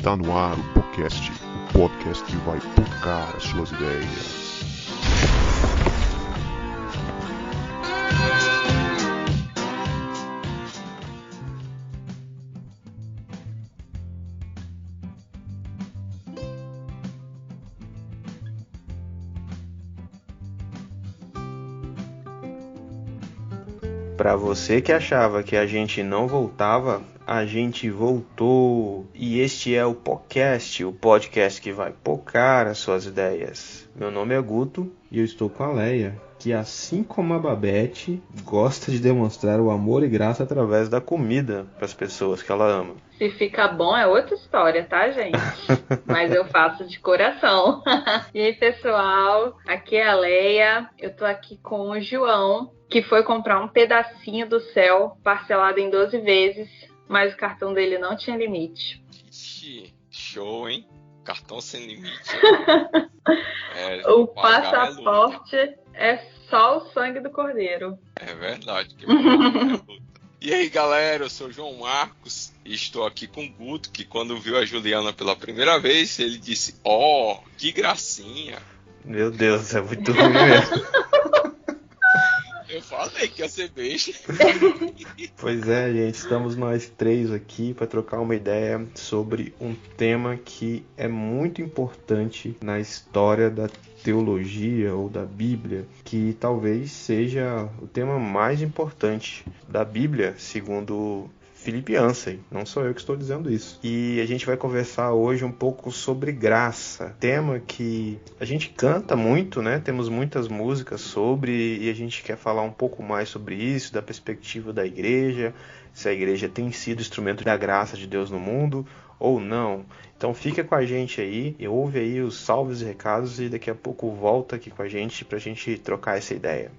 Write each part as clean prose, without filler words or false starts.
Está no ar o podcast que vai tocar as suas ideias. Para você que achava que a gente não voltava, a gente voltou. E este é o podcast que vai pocar as suas ideias. Meu nome é Guto e eu estou com a Leia, que assim como a Babette, gosta de demonstrar o amor e graça através da comida para as pessoas que ela ama. Se fica bom é outra história, tá, gente? Mas eu faço de coração. E aí, pessoal, aqui é a Leia. Eu tô aqui com o João, que foi comprar um pedacinho do céu, parcelado em 12 vezes, mas o cartão dele não tinha limite. Ixi, show, hein? Cartão sem limite. O passaporte é só o sangue do cordeiro. É verdade. E aí, galera, eu sou o João Marcos e estou aqui com o Guto, que quando viu a Juliana pela primeira vez, ele disse, que gracinha. Meu Deus, é muito ruim mesmo. Eu falei que ia ser beijo. Pois é, gente, estamos nós três aqui para trocar uma ideia sobre um tema que é muito importante na história da teologia ou da Bíblia, que talvez seja o tema mais importante da Bíblia, segundo Philip Yancey, não sou eu que estou dizendo isso. E a gente vai conversar hoje um pouco sobre graça, tema que a gente canta muito, né? Temos muitas músicas sobre, e a gente quer falar um pouco mais sobre isso, da perspectiva da igreja, se a igreja tem sido instrumento da graça de Deus no mundo ou não. Então fica com a gente aí, e ouve aí os salves e recados, e daqui a pouco volta aqui com a gente pra gente trocar essa ideia.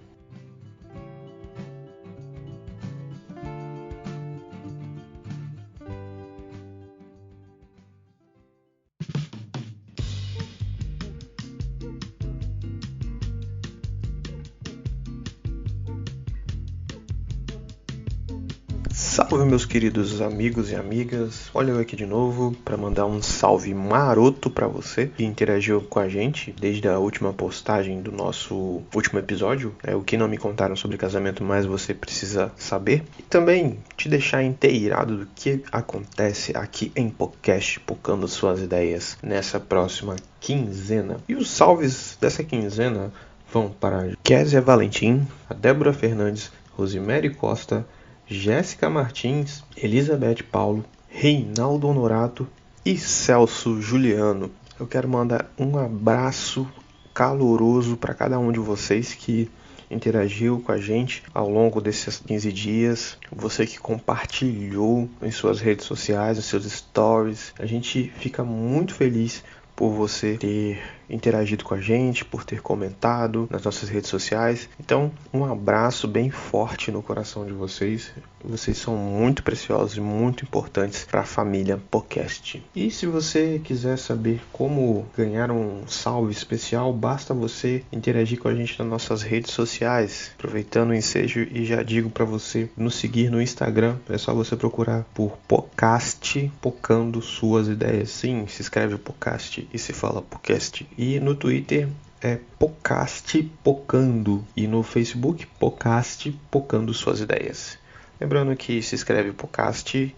Salve, meus queridos amigos e amigas, olha eu aqui de novo para mandar um salve maroto para você que interagiu com a gente desde a última postagem do nosso último episódio, o que não me contaram sobre casamento, mas você precisa saber, e também te deixar inteirado do que acontece aqui em podcast, pocando suas ideias nessa próxima quinzena. E os salves dessa quinzena vão para Kézia Valentim, a Débora Fernandes, Rosemary Costa, Jéssica Martins, Elizabeth Paulo, Reinaldo Honorato e Celso Juliano. Eu quero mandar um abraço caloroso para cada um de vocês que interagiu com a gente ao longo desses 15 dias, você que compartilhou em suas redes sociais, nos seus stories. A gente fica muito feliz por você ter interagido com a gente, por ter comentado nas nossas redes sociais. Então, um abraço bem forte no coração de vocês. Vocês são muito preciosos e muito importantes para a família podcast. E se você quiser saber como ganhar um salve especial, basta você interagir com a gente nas nossas redes sociais. Aproveitando o ensejo, e já digo para você nos seguir no Instagram. É só você procurar por podcast, pocando suas ideias. Sim, se escreve podcast e se fala podcast. E no Twitter é Podcast Pocando. E no Facebook, Podcast Pocando Suas Ideias. Lembrando que se escreve Podcast,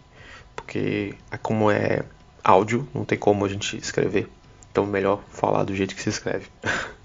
porque como é áudio, não tem como a gente escrever. Então melhor falar do jeito que se escreve.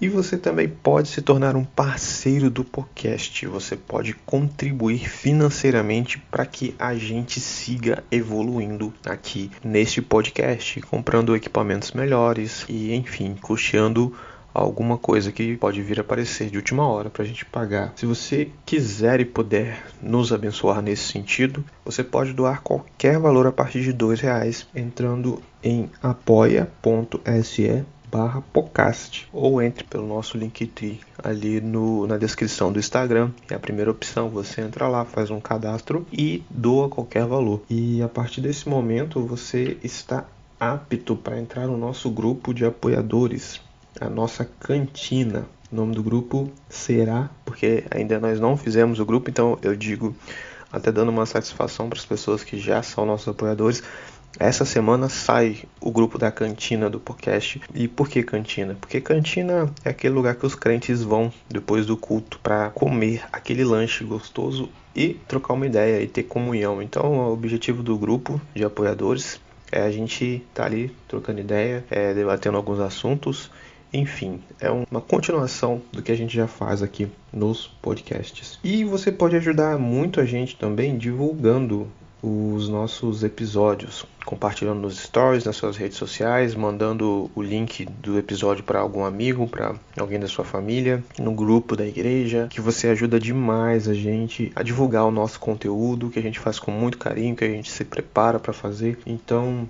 E você também pode se tornar um parceiro do podcast. Você pode contribuir financeiramente para que a gente siga evoluindo aqui neste podcast, comprando equipamentos melhores e, enfim, custeando alguma coisa que pode vir a aparecer de última hora para a gente pagar. Se você quiser e puder nos abençoar nesse sentido, você pode doar qualquer valor a partir de R$2 entrando em apoia.se/podcast ou entre pelo nosso Linktree ali na descrição do Instagram. É a primeira opção, você entra lá, faz um cadastro e doa qualquer valor. E a partir desse momento você está apto para entrar no nosso grupo de apoiadores, a nossa cantina. O nome do grupo será, porque ainda nós não fizemos o grupo, então eu digo, até dando uma satisfação para as pessoas que já são nossos apoiadores, Essa semana sai o grupo da cantina do podcast. E por que cantina? Porque cantina é aquele lugar que os crentes vão depois do culto para comer aquele lanche gostoso e trocar uma ideia e ter comunhão. Então, o objetivo do grupo de apoiadores é a gente estar ali trocando ideia, debatendo alguns assuntos. Enfim, é uma continuação do que a gente já faz aqui nos podcasts. E você pode ajudar muito a gente também divulgando os nossos episódios, compartilhando nos stories, nas suas redes sociais, mandando o link do episódio para algum amigo, para alguém da sua família, no grupo da igreja, que você ajuda demais a gente a divulgar o nosso conteúdo, que a gente faz com muito carinho, que a gente se prepara para fazer. Então,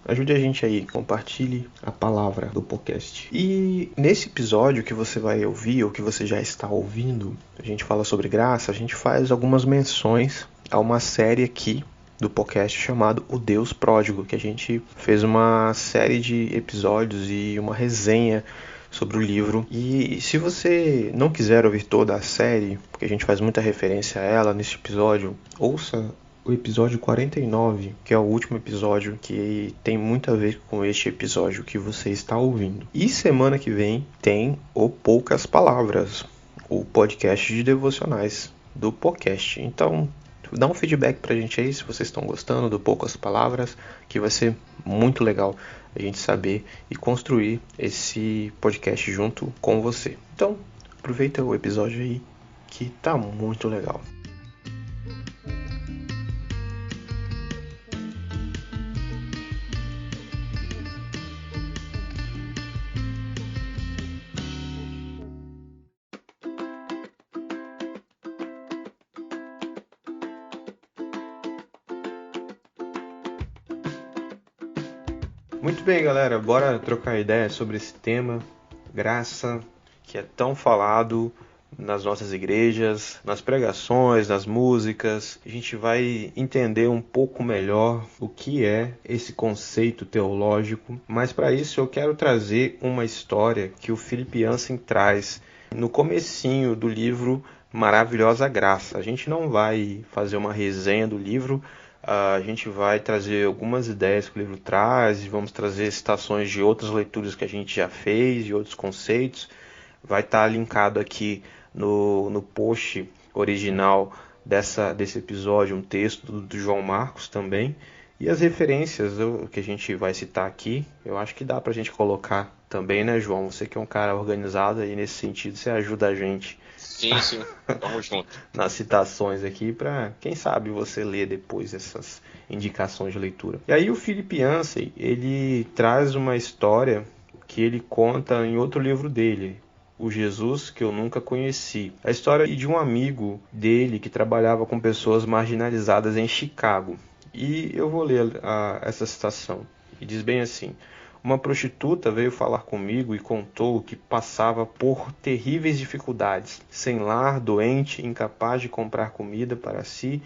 ajude a gente aí, compartilhe a palavra do podcast. E nesse episódio que você vai ouvir, ou que você já está ouvindo, a gente fala sobre graça, a gente faz algumas menções a uma série aqui do podcast chamado O Deus Pródigo, que a gente fez uma série de episódios e uma resenha sobre o livro. E se você não quiser ouvir toda a série, porque a gente faz muita referência a ela nesse episódio, ouça o episódio 49, que é o último episódio, que tem muito a ver com este episódio que você está ouvindo. E semana que vem tem o Poucas Palavras, o podcast de devocionais do podcast. Então, dá um feedback pra gente aí se vocês estão gostando do Poucas Palavras, que vai ser muito legal a gente saber e construir esse podcast junto com você. Então, aproveita o episódio aí que tá muito legal. Muito bem, galera, bora trocar ideia sobre esse tema, graça, que é tão falado nas nossas igrejas, nas pregações, nas músicas. A gente vai entender um pouco melhor o que é esse conceito teológico, mas para isso eu quero trazer uma história que o Philip Yancey traz no comecinho do livro Maravilhosa Graça. A gente não vai fazer uma resenha do livro, a gente vai trazer algumas ideias que o livro traz, vamos trazer citações de outras leituras que a gente já fez, de outros conceitos. Vai estar linkado aqui no post original desse episódio um texto do João Marcos também. E as referências que a gente vai citar aqui, eu acho que dá pra gente colocar também, né, João? Você que é um cara organizado aí nesse sentido, você ajuda a gente. Sim, tamo junto. Nas citações aqui, para quem sabe você ler depois essas indicações de leitura. E aí o Philip Yancey, ele traz uma história que ele conta em outro livro dele, O Jesus que eu nunca conheci. A história de um amigo dele que trabalhava com pessoas marginalizadas em Chicago. E eu vou ler essa citação. E diz bem assim: uma prostituta veio falar comigo e contou que passava por terríveis dificuldades, sem lar, doente, incapaz de comprar comida para si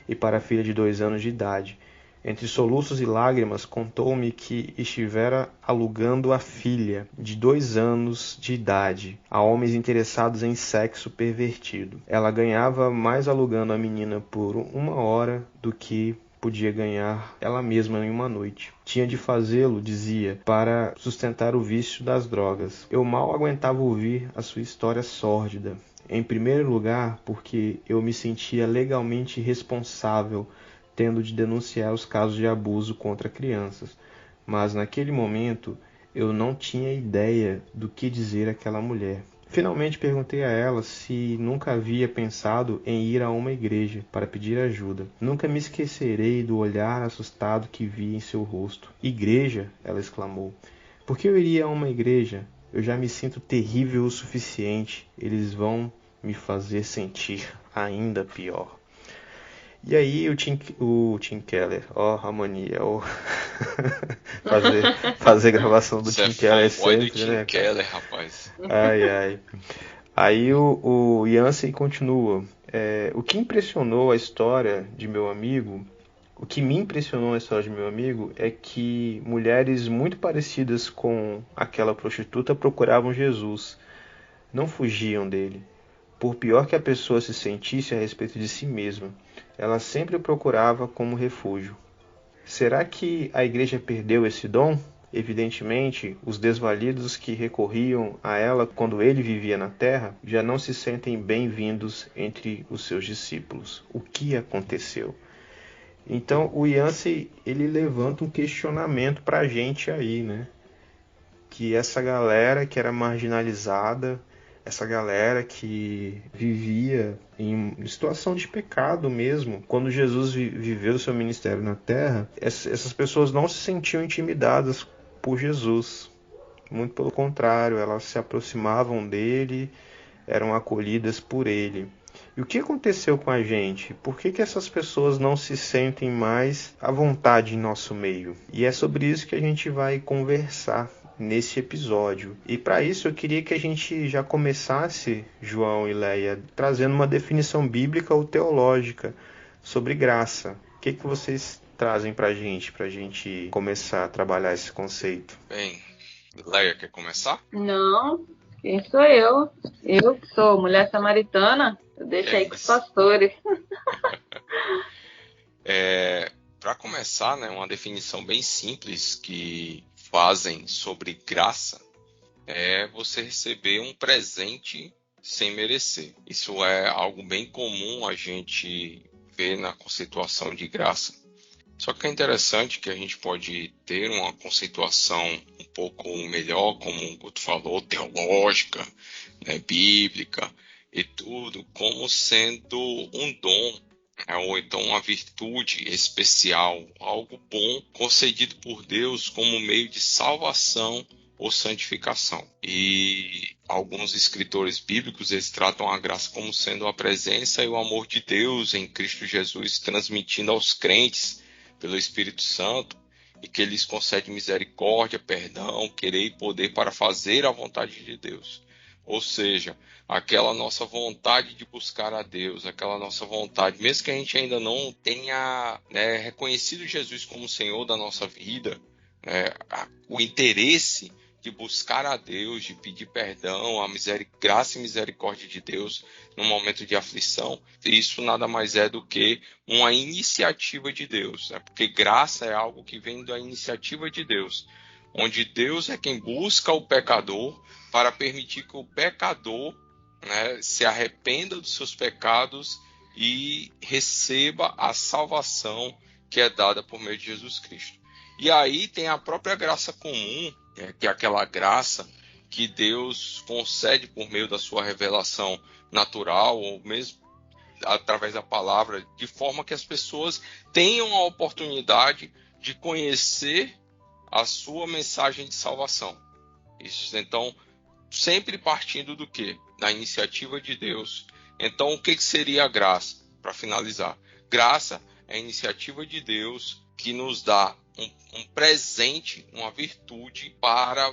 e para a filha de 2 anos de idade. Entre soluços e lágrimas, contou-me que estivera alugando a filha, de 2 anos de idade, a homens interessados em sexo pervertido. Ela ganhava mais alugando a menina por 1 hora do que podia ganhar ela mesma em uma noite. Tinha de fazê-lo, dizia, para sustentar o vício das drogas. Eu mal aguentava ouvir a sua história sórdida. Em primeiro lugar, porque eu me sentia legalmente responsável, tendo de denunciar os casos de abuso contra crianças. Mas naquele momento eu não tinha ideia do que dizer àquela mulher. Finalmente perguntei a ela se nunca havia pensado em ir a uma igreja para pedir ajuda. Nunca me esquecerei do olhar assustado que vi em seu rosto. Igreja? Ela exclamou. Por que eu iria a uma igreja? Eu já me sinto terrível o suficiente. Eles vão me fazer sentir ainda pior. E aí o Tim Keller, a mania, fazer gravação do Tim Keller é sempre, Tim né? Keller, rapaz. Ai. Aí o Yancey continua. O que me impressionou na história de meu amigo é que mulheres muito parecidas com aquela prostituta procuravam Jesus, não fugiam dele. Por pior que a pessoa se sentisse a respeito de si mesma, ela sempre o procurava como refúgio. Será que a igreja perdeu esse dom? Evidentemente, os desvalidos que recorriam a ela quando ele vivia na terra já não se sentem bem-vindos entre os seus discípulos. O que aconteceu? Então, o Yancey, ele levanta um questionamento para a gente aí, né? Que essa galera que era marginalizada, essa galera que vivia em situação de pecado mesmo, quando Jesus viveu seu ministério na terra, essas pessoas não se sentiam intimidadas por Jesus. Muito pelo contrário, elas se aproximavam dele, eram acolhidas por ele. E o que aconteceu com a gente? Por que essas pessoas não se sentem mais à vontade em nosso meio? E é sobre isso que a gente vai conversar nesse episódio. E para isso eu queria que a gente já começasse, João e Leia, trazendo uma definição bíblica ou teológica sobre graça. O que vocês trazem para a gente começar a trabalhar esse conceito? Bem, Leia, quer começar? Não, quem sou eu? Eu que sou mulher samaritana, eu deixo aí com os pastores. Para começar, né, uma definição bem simples que fazem sobre graça é você receber um presente sem merecer. Isso é algo bem comum a gente ver na conceituação de graça. Só que é interessante que a gente pode ter uma conceituação um pouco melhor, como o Guto falou, teológica, né, bíblica e tudo, como sendo um dom, ou então uma virtude especial, algo bom concedido por Deus como meio de salvação ou santificação. E alguns escritores bíblicos eles tratam a graça como sendo a presença e o amor de Deus em Cristo Jesus transmitindo aos crentes pelo Espírito Santo, e que ele lhes concede misericórdia, perdão, querer e poder para fazer a vontade de Deus. Ou seja, aquela nossa vontade de buscar a Deus, aquela nossa vontade, mesmo que a gente ainda não tenha, né, reconhecido Jesus como Senhor da nossa vida, né, o interesse de buscar a Deus, de pedir perdão, a graça e misericórdia de Deus no momento de aflição, isso nada mais é do que uma iniciativa de Deus, né? Porque graça é algo que vem da iniciativa de Deus, onde Deus é quem busca o pecador para permitir que o pecador, né, se arrependa dos seus pecados e receba a salvação que é dada por meio de Jesus Cristo. E aí tem a própria graça comum, que é aquela graça que Deus concede por meio da sua revelação natural, ou mesmo através da palavra, de forma que as pessoas tenham a oportunidade de conhecer a sua mensagem de salvação. Isso, então, sempre partindo do quê? Da iniciativa de Deus. Então, o que seria a graça? Para finalizar, graça é a iniciativa de Deus que nos dá um presente, uma virtude para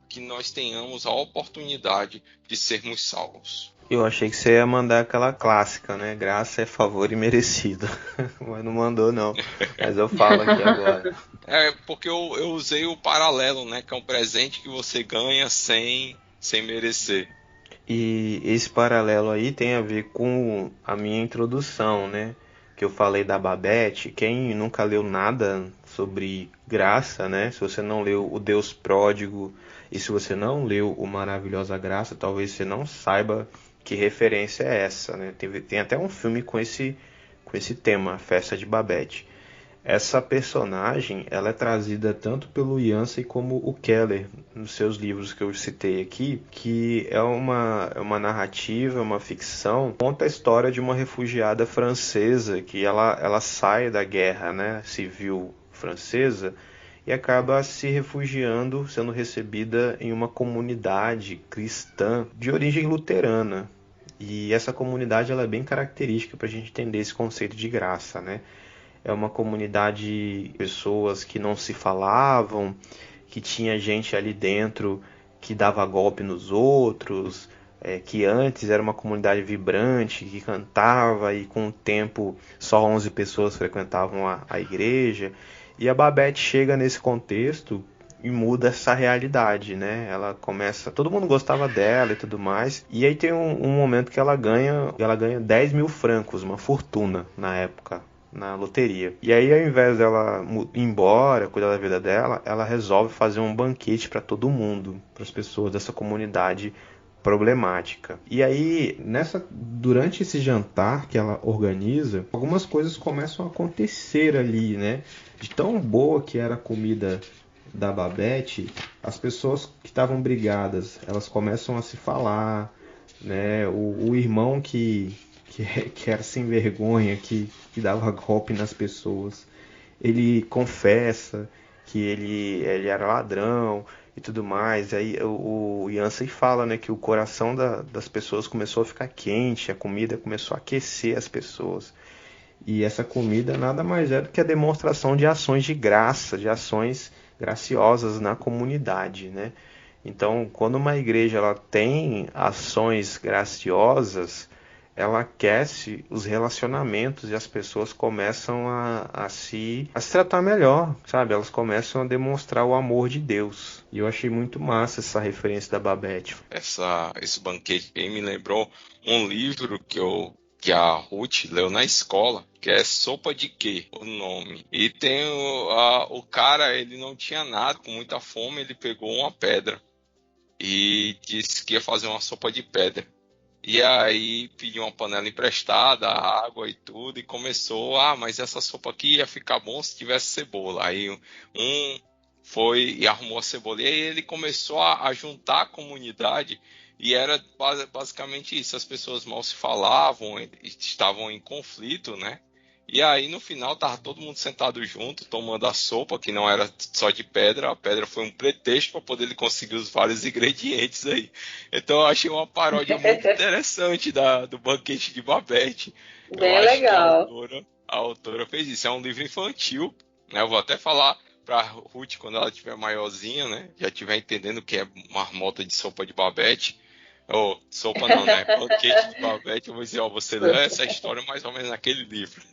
que nós tenhamos a oportunidade de sermos salvos. Eu achei que você ia mandar aquela clássica, né? Graça é favor e merecido. Mas não mandou, não. Mas eu falo aqui agora. Porque eu usei o paralelo, né? Que é um presente que você ganha sem merecer. E esse paralelo aí tem a ver com a minha introdução, né? Que eu falei da Babette. Quem nunca leu nada sobre graça, né? Se você não leu o Deus Pródigo e se você não leu o Maravilhosa Graça, talvez você não saiba que referência é essa, né? Tem até um filme com esse tema, Festa de Babette. Essa personagem, ela é trazida tanto pelo Yancey como o Keller nos seus livros que eu citei aqui, que é uma narrativa, uma ficção, conta a história de uma refugiada francesa que ela sai da guerra, né, civil francesa e acaba se refugiando, sendo recebida em uma comunidade cristã de origem luterana. E essa comunidade ela é bem característica para a gente entender esse conceito de graça, né? É uma comunidade de pessoas que não se falavam, que tinha gente ali dentro que dava golpe nos outros, que antes era uma comunidade vibrante, que cantava e com o tempo só 11 pessoas frequentavam a igreja. E a Babette chega nesse contexto e muda essa realidade, né? Ela começa... Todo mundo gostava dela e tudo mais. E aí tem um momento que ela ganha 10 mil francos, uma fortuna na época. na loteria. E aí, ao invés dela ir embora, cuidar da vida dela, ela resolve fazer um banquete para todo mundo, para as pessoas dessa comunidade problemática. E aí, durante esse jantar que ela organiza, algumas coisas começam a acontecer ali, né? De tão boa que era a comida da Babette, as pessoas que estavam brigadas, elas começam a se falar, né? O irmão que era sem vergonha, que dava golpe nas pessoas, ele confessa que ele era ladrão e tudo mais. Aí o Yancey fala, né, que o coração das pessoas começou a ficar quente, a comida começou a aquecer as pessoas. E essa comida nada mais é do que a demonstração de ações de graça, de ações graciosas na comunidade, né? Então, quando uma igreja ela tem ações graciosas, ela aquece os relacionamentos e as pessoas começam a se tratar melhor, sabe? Elas começam a demonstrar o amor de Deus. E eu achei muito massa essa referência da Babette. Esse banquete aí me lembrou um livro que a Ruth leu na escola, que é Sopa de Quê, o nome. E tem o cara, ele não tinha nada, com muita fome, ele pegou uma pedra e disse que ia fazer uma sopa de pedra. E aí pediu uma panela emprestada, água e tudo, e começou, mas essa sopa aqui ia ficar bom se tivesse cebola. Aí um foi e arrumou a cebola. E aí ele começou a juntar a comunidade, e era basicamente isso. As pessoas mal se falavam, estavam em conflito, né? E aí no final tava todo mundo sentado junto, tomando a sopa, que não era só de pedra. A pedra foi um pretexto para poder ele conseguir os vários ingredientes aí. Então eu achei uma paródia muito interessante do banquete de Babette. Bem Eu acho legal. que a autora fez isso. É um livro infantil, né? Eu vou até falar para Ruth quando ela estiver maiorzinha, né? Já estiver entendendo o que é marmota de sopa de Babette. Sopa não, né? Banquete de Babette. Eu vou dizer, você leu essa história mais ou menos naquele livro.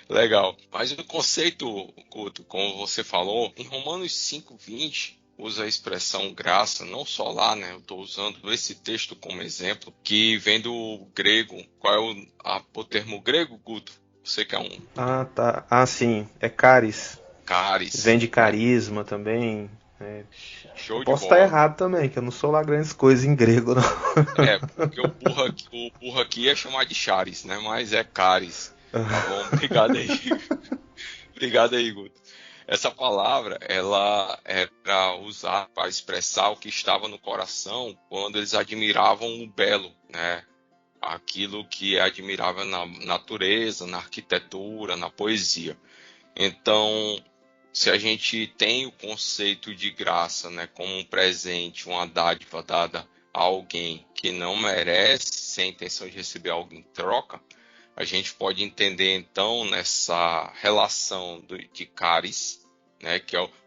Legal. Mas o conceito, Guto, como você falou, em Romanos 5:20, usa a expressão graça, não só lá, né? Eu estou usando esse texto como exemplo, que vem do grego. Qual é o termo grego, Guto? Você que é um... Tá. Sim. É caris. Caris. Vem de carisma também. Show de bola. Posso estar errado também, que eu não sou lá grandes coisas em grego, não. Porque o burro aqui é chamar de charis, né? Mas é caris. Tá bom? Obrigado aí. Obrigado aí, Guto. Essa palavra, ela era usada para expressar o que estava no coração quando eles admiravam o belo, né? Aquilo que é admirável na natureza, na arquitetura, na poesia. Então, se a gente tem o conceito de graça, né, como um presente, uma dádiva dada a alguém que não merece, sem intenção de receber algo em troca, a gente pode entender então nessa relação de caris, né,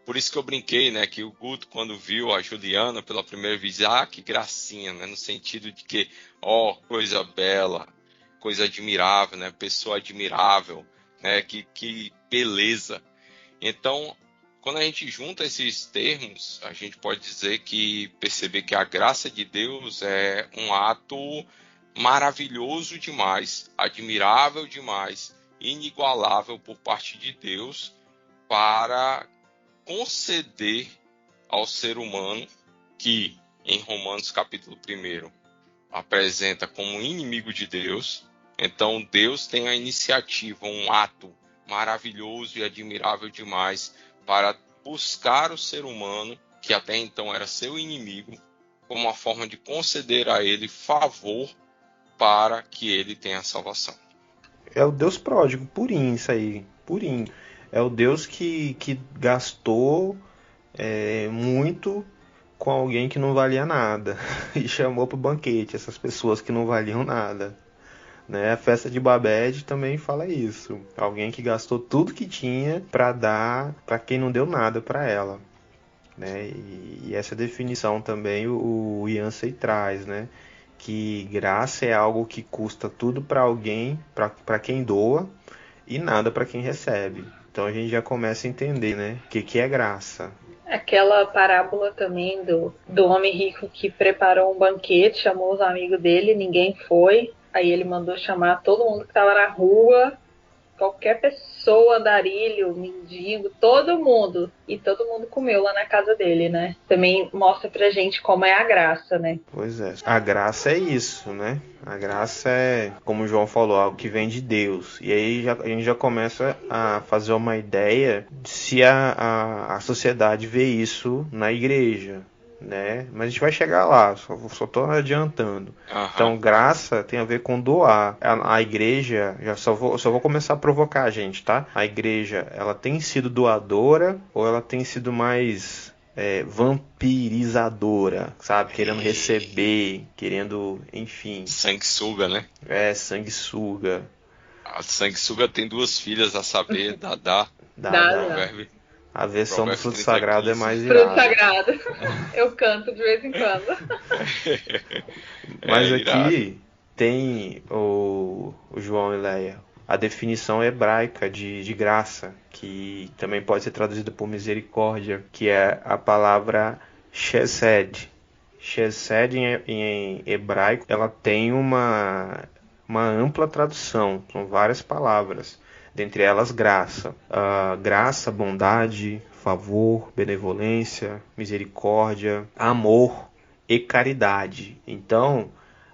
por isso que eu brinquei, né, que o Guto, quando viu a Juliana pela primeira vez, que gracinha, né, no sentido de que, coisa bela, coisa admirável, né, pessoa admirável, né, que beleza. Então, quando a gente junta esses termos, a gente pode perceber que a graça de Deus é um ato maravilhoso demais, admirável demais, inigualável por parte de Deus para conceder ao ser humano que, em Romanos capítulo 1, apresenta como inimigo de Deus. Então, Deus tem a iniciativa, um ato maravilhoso e admirável demais para buscar o ser humano, que até então era seu inimigo, como uma forma de conceder a ele favor para que ele tenha salvação. É o Deus pródigo, purinho isso aí, purinho. É o Deus que gastou muito com alguém que não valia nada e chamou para o banquete essas pessoas que não valiam nada. Né? A festa de Babette também fala isso. Alguém que gastou tudo que tinha para dar para quem não deu nada para ela. Né? E essa definição também o Yancey traz, né? Que graça é algo que custa tudo para alguém, para quem doa, e nada para quem recebe. Então a gente já começa a entender, né? O que é graça. Aquela parábola também do homem rico que preparou um banquete, chamou os amigos dele, ninguém foi. Aí ele mandou chamar todo mundo que estava na rua qualquer pessoa, andarilho, mendigo, todo mundo. E todo mundo comeu lá na casa dele, né? Também mostra pra gente como é a graça, né? Pois é, a graça é isso, né? A graça é, como o João falou, algo que vem de Deus. E aí a gente já começa a fazer uma ideia de se a sociedade vê isso na igreja, né? Mas a gente vai chegar lá, só tô adiantando. Então, graça tem a ver com doar. A igreja, já só vou começar a provocar a gente, tá? A igreja, ela tem sido doadora ou ela tem sido mais vampirizadora, sabe? Querendo receber, querendo, enfim. Sanguessuga, né? Sanguessuga. A sanguessuga tem duas filhas, a saber, Dadá. Dá. A versão do fruto 30, sagrado 15. é mais irada. Fruto sagrado. Eu canto de vez em quando. Mas aqui tem o João e Leia, a definição hebraica de graça, que também pode ser traduzida por misericórdia, que é a palavra chesed. Chesed em hebraico, ela tem uma ampla tradução, são várias palavras, dentre elas graça. Graça, bondade, favor, benevolência, misericórdia, amor e caridade. Então,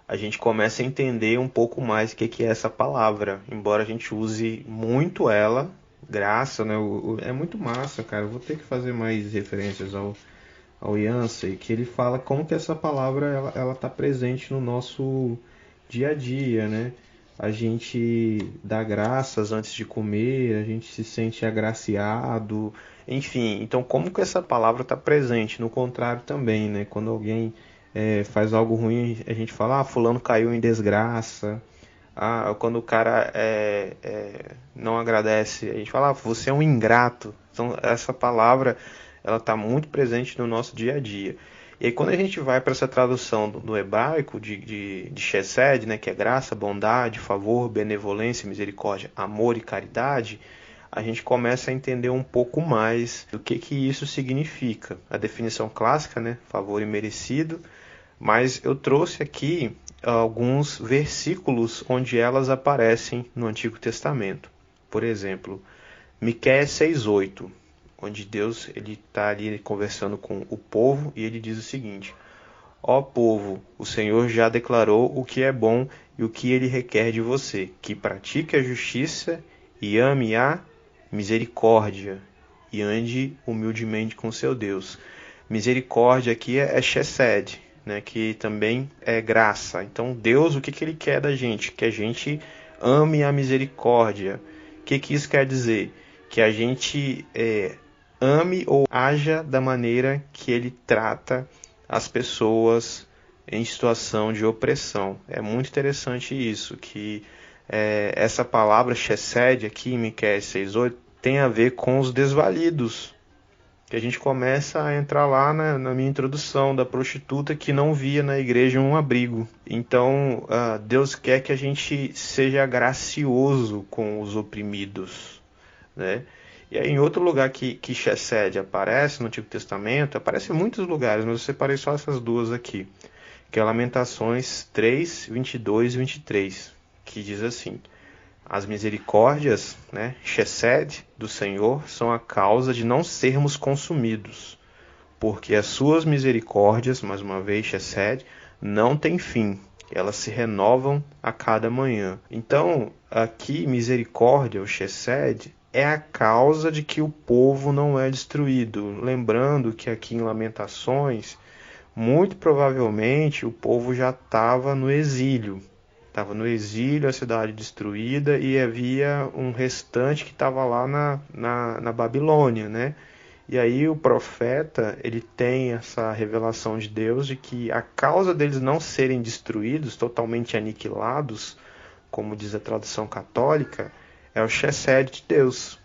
a gente começa a entender um pouco mais o que é essa palavra, embora a gente use muito ela, graça, né? É muito massa, cara. Eu vou ter que fazer mais referências ao Yancey, que ele fala como que essa palavra ela tá presente no nosso dia a dia, né? A gente dá graças antes de comer, a gente se sente agraciado, enfim. Então, como que essa palavra está presente? No contrário também, né? Quando alguém faz algo ruim, a gente fala, fulano caiu em desgraça. Quando o cara não agradece, a gente fala, você é um ingrato. Então, essa palavra ela está muito presente no nosso dia a dia. E aí, quando a gente vai para essa tradução do hebraico de chesed, né, que é graça, bondade, favor, benevolência, misericórdia, amor e caridade, a gente começa a entender um pouco mais do que isso significa. A definição clássica, né, favor imerecido, mas eu trouxe aqui alguns versículos onde elas aparecem no Antigo Testamento. Por exemplo, Miqueias 6:8. Onde Deus está ali conversando com o povo e ele diz o seguinte: ó povo, o Senhor já declarou o que é bom e o que ele requer de você, que pratique a justiça e ame a misericórdia e ande humildemente com seu Deus. Misericórdia aqui é chesed, né, que também é graça. Então Deus, o que ele quer da gente? Que a gente ame a misericórdia. O que isso quer dizer? Que a gente ame ou haja da maneira que ele trata as pessoas em situação de opressão. É muito interessante isso, que essa palavra chesed aqui em Miqueias 6:8 tem a ver com os desvalidos. Que a gente começa a entrar lá na minha introdução da prostituta que não via na igreja um abrigo. Então, Deus quer que a gente seja gracioso com os oprimidos, né? E aí, em outro lugar que chesed aparece no Antigo Testamento, aparece em muitos lugares, mas eu separei só essas duas aqui, que é Lamentações 3, 22 e 23, que diz assim: as misericórdias, né, chesed, do Senhor, são a causa de não sermos consumidos, porque as suas misericórdias, mais uma vez, chesed, não têm fim, elas se renovam a cada manhã. Então, aqui, misericórdia, o chesed, é a causa de que o povo não é destruído. Lembrando que aqui em Lamentações, muito provavelmente o povo já estava no exílio. Estava no exílio, a cidade destruída, e havia um restante que estava lá na Babilônia, né? E aí o profeta, ele tem essa revelação de Deus de que a causa deles não serem destruídos, totalmente aniquilados, como diz a tradução católica, é o chesed de Deus,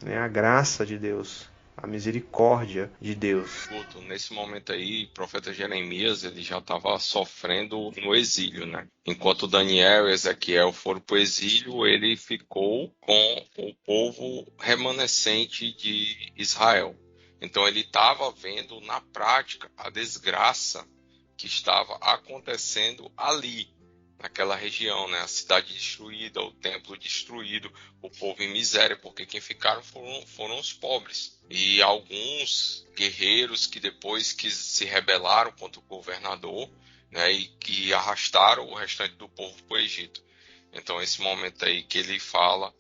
né? A graça de Deus, a misericórdia de Deus. Nesse momento aí, o profeta Jeremias ele já estava sofrendo no exílio, né? Enquanto Daniel e Ezequiel foram para o exílio, ele ficou com o povo remanescente de Israel. Então ele estava vendo na prática a desgraça que estava acontecendo ali, naquela região, né? A cidade destruída, o templo destruído, o povo em miséria, porque quem ficaram foram os pobres. E alguns guerreiros que depois que se rebelaram contra o governador, né? E que arrastaram o restante do povo para o Egito. Então, esse momento aí que ele fala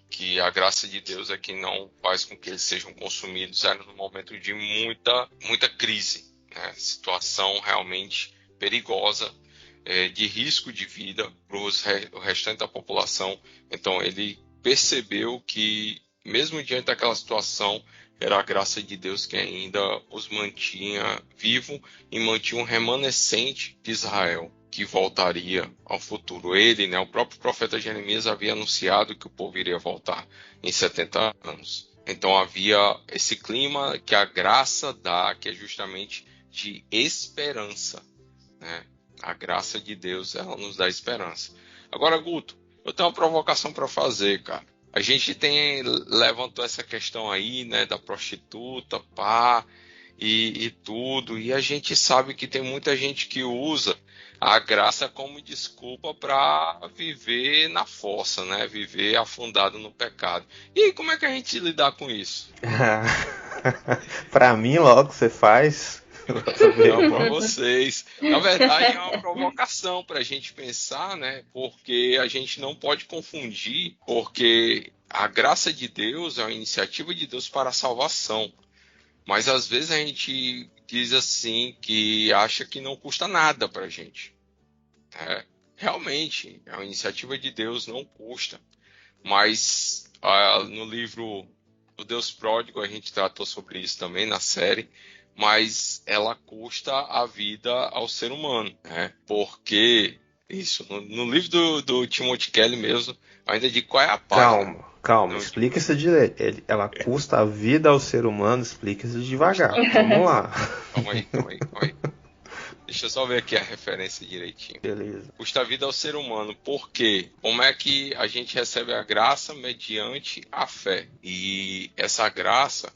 que a graça de Deus é que não faz com que eles sejam consumidos, era no momento de muita crise, né? Situação realmente perigosa, de risco de vida para o restante da população. Então ele percebeu que, mesmo diante daquela situação, era a graça de Deus que ainda os mantinha vivo e mantinha um remanescente de Israel, que voltaria ao futuro. Ele, né, o próprio profeta Jeremias havia anunciado que o povo iria voltar em 70 anos. Então havia esse clima que a graça dá, que é justamente de esperança, né? A graça de Deus, ela nos dá esperança. Agora, Guto, eu tenho uma provocação para fazer, cara. A gente levantou essa questão aí, né, da prostituta, pá, e tudo. E a gente sabe que tem muita gente que usa a graça como desculpa para viver na fossa, né? Viver afundado no pecado. E aí, como é que a gente lidar com isso? Para mim, logo você faz. Não, para vocês. Na verdade, é uma provocação para a gente pensar, né? Porque a gente não pode confundir, porque a graça de Deus é uma iniciativa de Deus para a salvação. Mas às vezes a gente diz assim que acha que não custa nada para a gente. Realmente, a iniciativa de Deus não custa. Mas no livro O Deus Pródigo a gente tratou sobre isso também na série. Mas ela custa a vida ao ser humano, né? Porque isso, no livro do Timothy Kelly mesmo, ainda de qual é a página? Calma, explica isso direito. Ela custa a vida ao ser humano, explica isso devagar. Vamos lá. Calma aí. Deixa eu só ver aqui a referência direitinho. Beleza. Custa a vida ao ser humano, porque como é que a gente recebe a graça mediante a fé? E essa graça,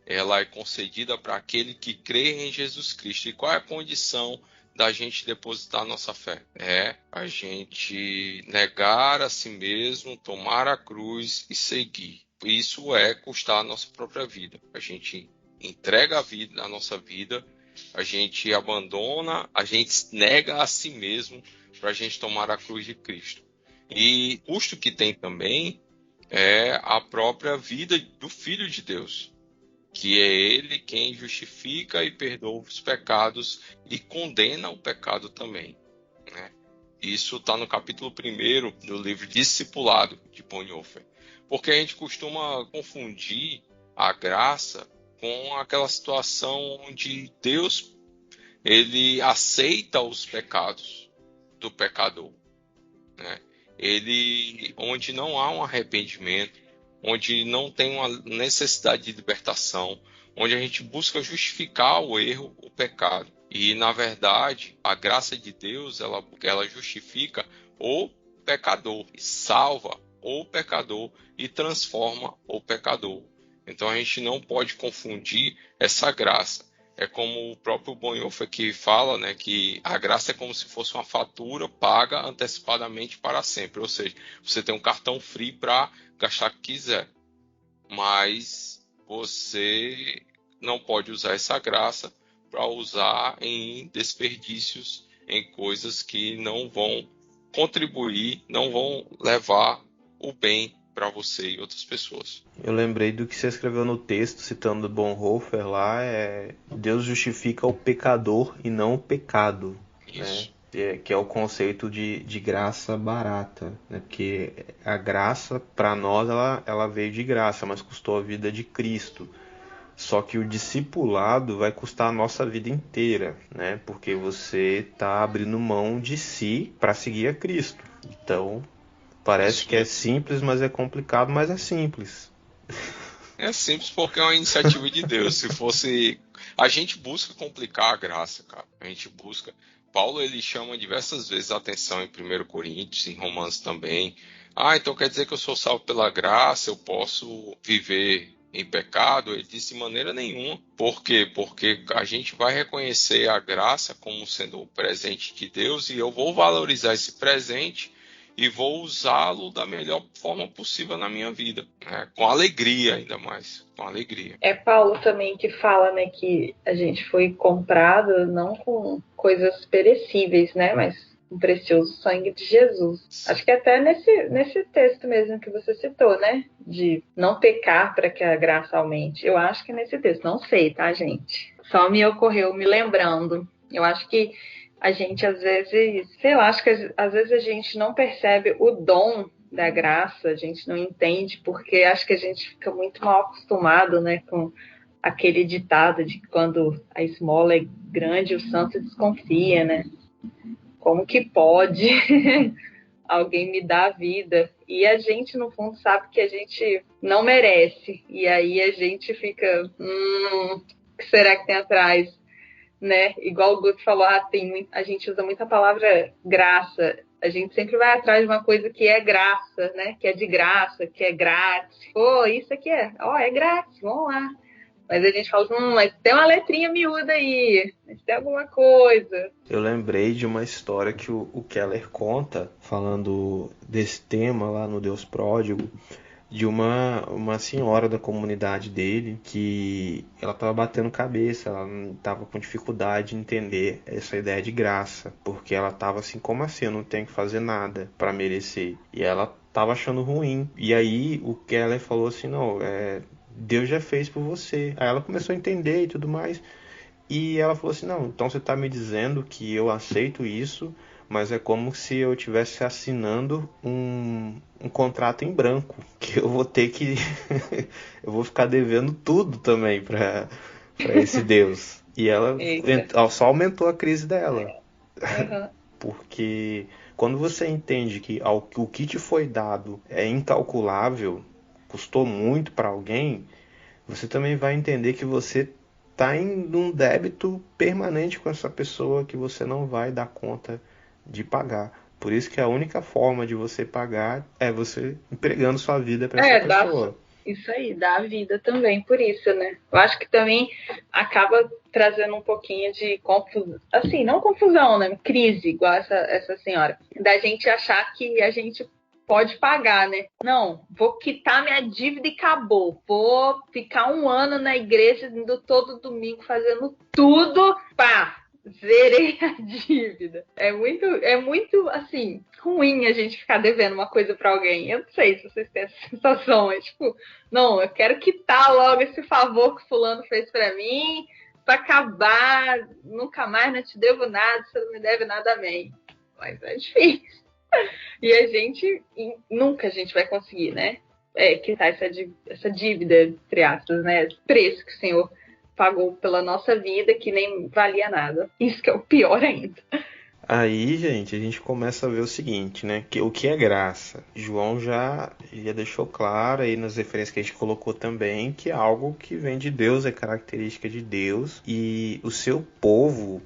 ela é concedida para aquele que crê em Jesus Cristo. E qual é a condição da gente depositar nossa fé? É a gente negar a si mesmo, tomar a cruz e seguir. Isso é custar a nossa própria vida. A gente entrega a nossa vida, a gente abandona, a gente nega a si mesmo para a gente tomar a cruz de Cristo. E o custo que tem também é a própria vida do Filho de Deus, que é ele quem justifica e perdoa os pecados e condena o pecado também, né? Isso está no capítulo 1 do livro Discipulado, de Bonhoeffer. Porque a gente costuma confundir a graça com aquela situação onde Deus ele aceita os pecados do pecador, né? Onde não há um arrependimento, onde não tem uma necessidade de libertação, onde a gente busca justificar o erro, o pecado. E, na verdade, a graça de Deus, ela justifica o pecador, salva o pecador e transforma o pecador. Então, a gente não pode confundir essa graça. É como o próprio Bonhoeffer que fala, né, que a graça é como se fosse uma fatura paga antecipadamente para sempre. Ou seja, você tem um cartão free para gastar o que quiser, mas você não pode usar essa graça para usar em desperdícios, em coisas que não vão contribuir, não vão levar o bem para você e outras pessoas. Eu lembrei do que você escreveu no texto, citando Bonhoeffer lá, Deus justifica o pecador e não o pecado. Isso. Né? Que é o conceito de graça barata, né? Porque a graça, para nós, ela veio de graça, mas custou a vida de Cristo. Só que o discipulado vai custar a nossa vida inteira, né? Porque você está abrindo mão de si para seguir a Cristo. Então, parece que é simples, mas é complicado, mas é simples. É simples porque é uma iniciativa de Deus. Se fosse... A gente busca complicar a graça, cara. A gente busca... Paulo, ele chama diversas vezes a atenção em 1 Coríntios, em Romanos também. Então quer dizer que eu sou salvo pela graça, eu posso viver em pecado? Ele disse de maneira nenhuma. Por quê? Porque a gente vai reconhecer a graça como sendo o presente de Deus e eu vou valorizar esse presente e vou usá-lo da melhor forma possível na minha vida, né? Com alegria, ainda mais, com alegria. É Paulo também que fala, né, que a gente foi comprado não com coisas perecíveis, né, mas com o precioso sangue de Jesus. Acho que até nesse texto mesmo que você citou, né, de não pecar para que a graça aumente. Eu acho que é nesse texto, não sei, tá, gente? Só me ocorreu me lembrando. Eu acho que a gente às vezes, sei lá, acho que às vezes a gente não percebe o dom da graça, a gente não entende, porque acho que a gente fica muito mal acostumado, né, com aquele ditado de que quando a esmola é grande, o santo desconfia, né? Como que pode alguém me dar a vida? E a gente, no fundo, sabe que a gente não merece. E aí a gente fica, o que será que tem atrás? Né? Igual o Guto falou, a gente usa muita palavra graça. A gente sempre vai atrás de uma coisa que é graça, né? Que é de graça, que é grátis. Pô, isso aqui é grátis, vamos lá. Mas a gente fala, mas tem uma letrinha miúda aí, mas tem alguma coisa. Eu lembrei de uma história que o Keller conta, falando desse tema lá no Deus Pródigo, de uma senhora da comunidade dele que ela estava batendo cabeça, ela estava com dificuldade de entender essa ideia de graça, porque ela estava assim, como assim, eu não tenho que fazer nada para merecer? E ela estava achando ruim. E aí o Keller falou assim, não, Deus já fez por você. Aí ela começou a entender e tudo mais. E ela falou assim, não, então você está me dizendo que eu aceito isso, mas é como se eu estivesse assinando um contrato em branco, que eu vou ter que... eu vou ficar devendo tudo também para esse Deus. E ela só aumentou a crise dela. Uhum. Porque quando você entende que o que te foi dado é incalculável, custou muito para alguém, você também vai entender que você está em um débito permanente com essa pessoa que você não vai dar conta de pagar. Por isso que a única forma de você pagar é você entregando sua vida para essa pessoa. Isso aí, dá a vida também por isso, né? Eu acho que também acaba trazendo um pouquinho de confusão, assim, não confusão, né? Crise, igual essa senhora. Da gente achar que a gente pode pagar, né? Não, vou quitar minha dívida e acabou. Vou ficar 1 ano na igreja, indo todo domingo fazendo tudo, pá, zerei a dívida. É muito, assim, ruim a gente ficar devendo uma coisa pra alguém. Eu não sei se vocês têm essa sensação. É tipo, não, eu quero quitar logo esse favor que o fulano fez pra mim, pra acabar, nunca mais não te devo nada, você não me deve nada, amém. Mas é difícil. E nunca a gente vai conseguir, né? Quitar essa dívida, entre aspas, né? Esse preço que o Senhor pagou pela nossa vida, que nem valia nada. Isso que é o pior ainda. Aí, gente, a gente começa a ver o seguinte, né? O que é graça? João já deixou claro aí nas referências que a gente colocou também que é algo que vem de Deus, é característica de Deus. E o seu povo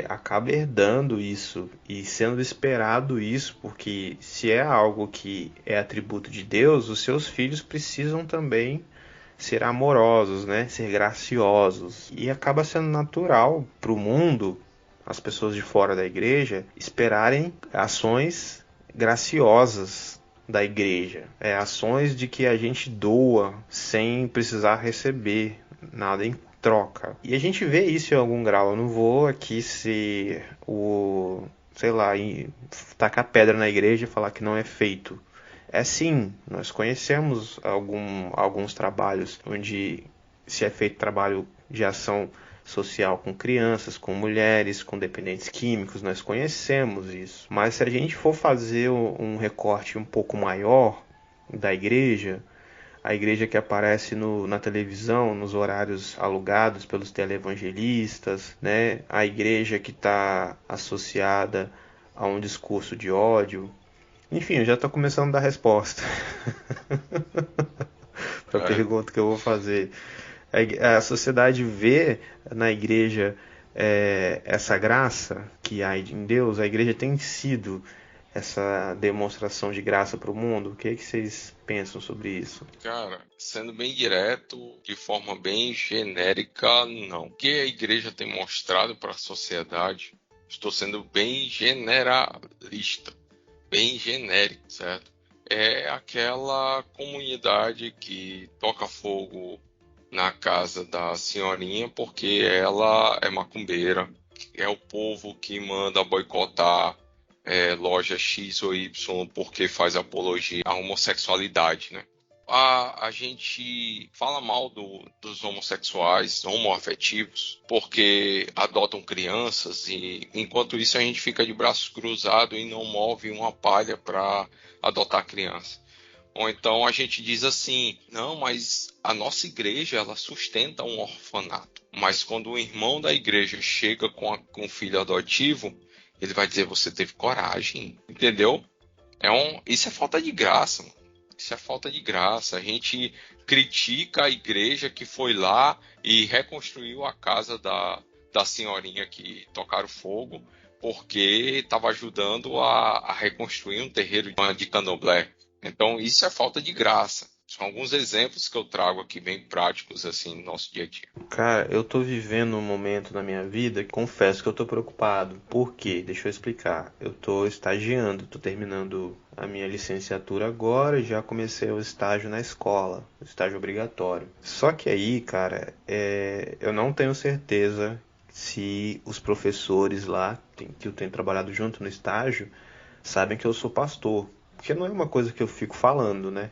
acaba herdando isso e sendo esperado isso, porque se é algo que é atributo de Deus, os seus filhos precisam também ser amorosos, né? Ser graciosos. E acaba sendo natural para o mundo, as pessoas de fora da igreja, esperarem ações graciosas da igreja. Ações de que a gente doa sem precisar receber nada em troca. E a gente vê isso em algum grau. Eu não vou aqui ser tacar pedra na igreja e falar que não é feito. É sim, nós conhecemos alguns trabalhos onde se é feito trabalho de ação social com crianças, com mulheres, com dependentes químicos, nós conhecemos isso. Mas se a gente for fazer um recorte um pouco maior da igreja, a igreja que aparece na televisão, nos horários alugados pelos televangelistas, né? A igreja que está associada a um discurso de ódio. Enfim, eu já estou começando a dar resposta para a pergunta que eu vou fazer. A sociedade vê na igreja essa graça que há em Deus. A igreja tem sido essa demonstração de graça para o mundo? O que vocês pensam sobre isso? Cara, sendo bem direto, de forma bem genérica, não. O que a igreja tem mostrado para a sociedade, estou sendo bem generalista, bem genérico, certo? É aquela comunidade que toca fogo na casa da senhorinha porque ela é macumbeira. É o povo que manda boicotar loja X ou Y porque faz apologia à homossexualidade, né? A gente fala mal dos homossexuais, homoafetivos, porque adotam crianças e, enquanto isso, a gente fica de braços cruzados e não move uma palha para adotar criança. Ou então a gente diz assim, não, mas a nossa igreja ela sustenta um orfanato. Mas quando o irmão da igreja chega com um filho adotivo, ele vai dizer, você teve coragem, entendeu? Isso é falta de graça, mano. Isso é falta de graça. A gente critica a igreja que foi lá e reconstruiu a casa da senhorinha que tocaram fogo porque estava ajudando a reconstruir um terreiro de candomblé. Então, isso é falta de graça. São alguns exemplos que eu trago aqui bem práticos assim no nosso dia a dia. Cara, eu tô vivendo um momento na minha vida que confesso que eu tô preocupado. Por quê? Deixa eu explicar. Eu tô estagiando, tô terminando a minha licenciatura agora e já comecei o estágio na escola, o estágio obrigatório. Só que aí, cara, eu não tenho certeza se os professores lá, que eu tenho trabalhado junto no estágio, sabem que eu sou pastor. Porque não é uma coisa que eu fico falando, né?